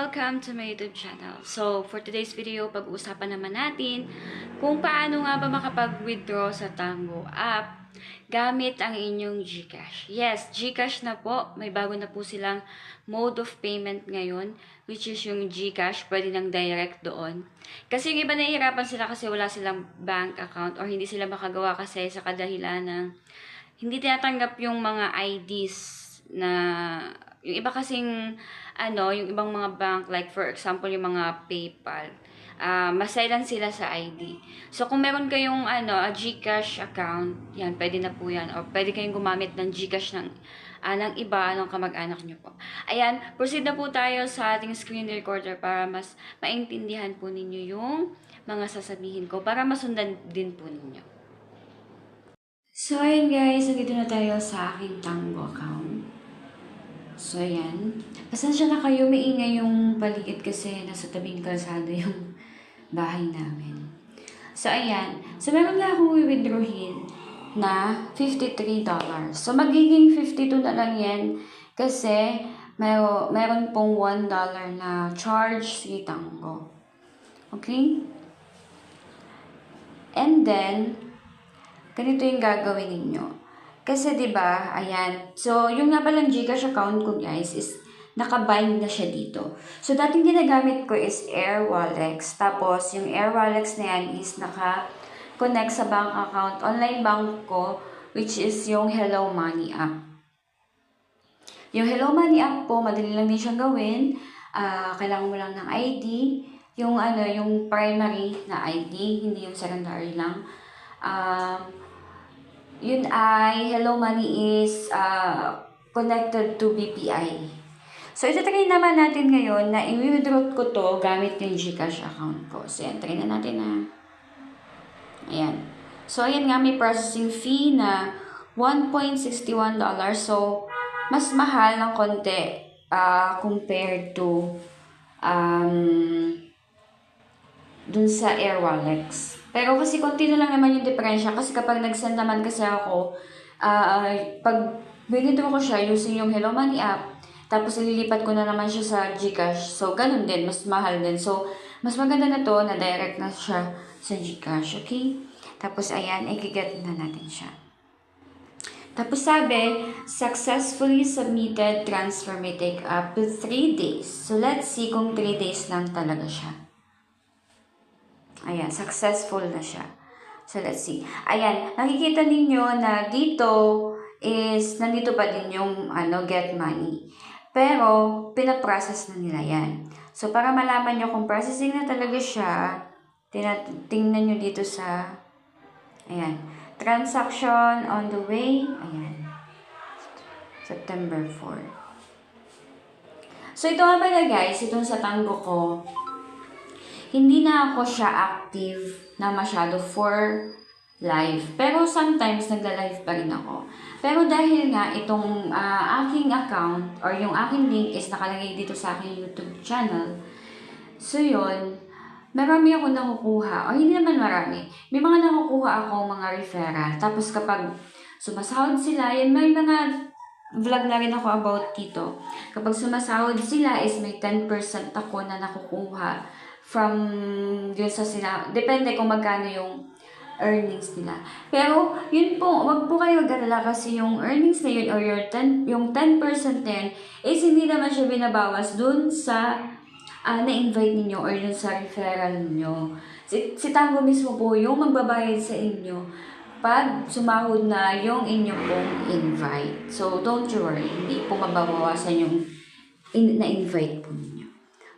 Welcome to my YouTube channel. So, for today's video, pag-uusapan naman natin kung paano nga ba makapag-withdraw sa Tango app gamit ang inyong GCash. Yes, GCash na po. May bago na po silang mode of payment ngayon, which is yung GCash. Pwede nang direct doon. Kasi yung iba nahihirapan sila kasi wala silang bank account or hindi sila makagawa kasi sa kadahilan ng hindi tinatanggap yung mga IDs na yung iba kasing yung ibang mga bank, like for example, yung mga PayPal, maselan sila sa ID. So, kung meron kayong a GCash account, yan, pwede na po yan. O pwede kayong gumamit ng GCash ng iba, ng kamag-anak nyo po. Ayan, proceed na po tayo sa ating screen recorder para mas maintindihan po ninyo yung mga sasabihin ko, para masundan din po ninyo. So, ayan guys, nandito na tayo sa aking Tango account. So, ayan. Pasensya na kayo, maingay yung paligid kasi nasa tabing kalsada yung bahay namin. So, ayan. So, meron na akong withdrawin na $53. So, magiging 52 na lang yan kasi meron pong $1 na charge si Tango. Okay? And then, ganito yung gagawin ninyo. Kasi 'di ba, ayan. So, yung nga palang GCash account ko, guys, is nakabind na siya dito. So, dating ginagamit ko is AirWallex. Tapos, yung AirWallex na yan is naka-connect sa bank account, online bank ko, which is yung Hello Money app. Yung Hello Money app po, madali lang din siyang gawin. Kailangan mo lang ng ID. Yung primary na ID, hindi yung secondary lang. Yun ay, Hello Money is connected to BPI. So, itatry naman natin ngayon na i-withdraw ko to gamit yung GCash account ko. So, yan, try na natin na. Ayan. So, ayan nga, may processing fee na $1.61. So, mas mahal ng konti compared to dun sa AirWallex. Pero kasi konti na lang naman yung diferensya kasi kapag nag-send naman kasi ako, pag withdraw ko siya using yung Hello Money app, tapos ililipat ko na naman siya sa GCash. So, ganun din, mas mahal din. So, mas maganda na to na direct na siya sa GCash, okay? Tapos, ayan, i-get na natin siya. Tapos sabi, successfully submitted, transfer may take up to 3 days. So, let's see kung 3 days lang talaga siya. Ayan, successful na siya. So, let's see. Ayan, nakikita ninyo na dito is, nandito pa din yung get money. Pero, pinaprocess na nila yan. So, para malaman nyo kung processing na talaga siya, tingnan nyo dito sa, ayan, transaction on the way, ayan, September 4. So, ito nga pala guys, itong sa Tango ko, hindi na ako siya active na masyado for live. Pero sometimes nagla-live pa rin ako. Pero dahil nga itong aking account or yung aking link is nakalagay dito sa aking YouTube channel. So yun, marami ako nakukuha. O hindi naman marami. May mga nakukuha ako mga referral. Tapos kapag sumasahod sila, yan may mga vlog na rin ako about dito. Kapag sumasahod sila is may 10% ako na nakukuha from yun sa sila. Depende kung magkano yung earnings nila. Pero, yun po, wag po kayo galala kasi yung earnings na yun or yung 10% na yun is hindi naman siya binabawas dun sa na-invite ninyo or dun sa referral ninyo. Si Tango mismo po yung magbabayad sa inyo pag sumahod na yung inyo pong invite. So, don't you worry. Hindi po mababawasan yung na-invite po ninyo.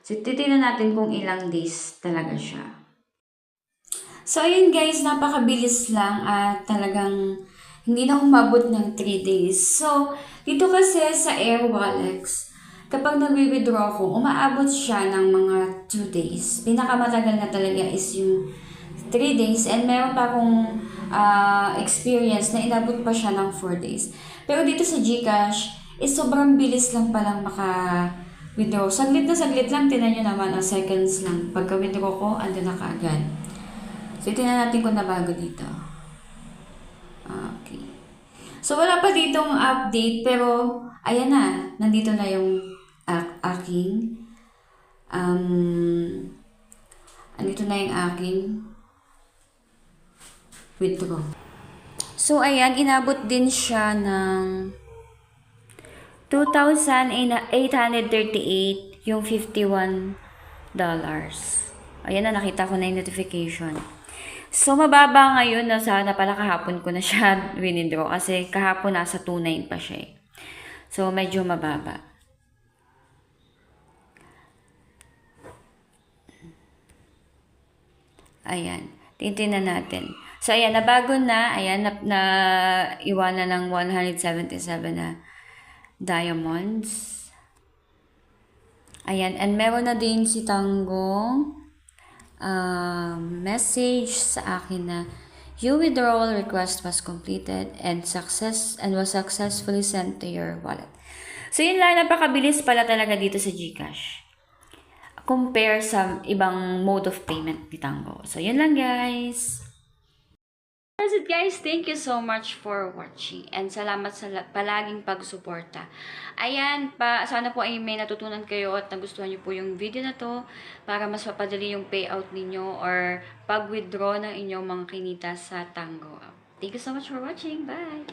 So, titignan natin kung ilang days talaga siya. So, ayun guys, napakabilis lang at talagang hindi na umabot ng 3 days. So, dito kasi sa AirWallex, kapag nag-withdraw ko, umaabot siya ng mga 2 days. Pinakamatagal na talaga is yung 3 days and meron pa akong experience na inabot pa siya ng 4 days. Pero dito sa GCash, is sobrang bilis lang palang withdraw. Saglit lang, tinan nyo naman, seconds lang. Pagka-withdraw ko, andun na kaagad. So, tinan natin kung nabago dito. Okay. So, wala pa ditong update, pero, ayan na. Nandito na yung aking andito na yung aking withdraw. So, ayan, inabot din siya ng 2,838 yung $51. Ayan na, nakita ko na yung notification. So, mababa ngayon na sana pala kahapon ko na siya winidraw kasi kahapon nasa 2.9 pa siya eh. So, medyo mababa. Ayan. Tingnan natin. So, ayan, nabago na. Ayan, na iwanan ng 177 na diamonds. Ayan. And meron na din si Tanggong message sa akin na your withdrawal request was completed and was successfully sent to your wallet. So, yun lang. Napakabilis pala talaga dito sa GCash compare sa ibang mode of payment ni Tango. So, yun lang guys. That's it guys. Thank you so much for watching. And salamat sa palaging pagsuporta. Ayan, sana po ay may natutunan kayo at nagustuhan nyo po yung video na to para mas mapadali yung payout ninyo or pag-withdraw ng inyong mga kinita sa Tango. Thank you so much for watching. Bye!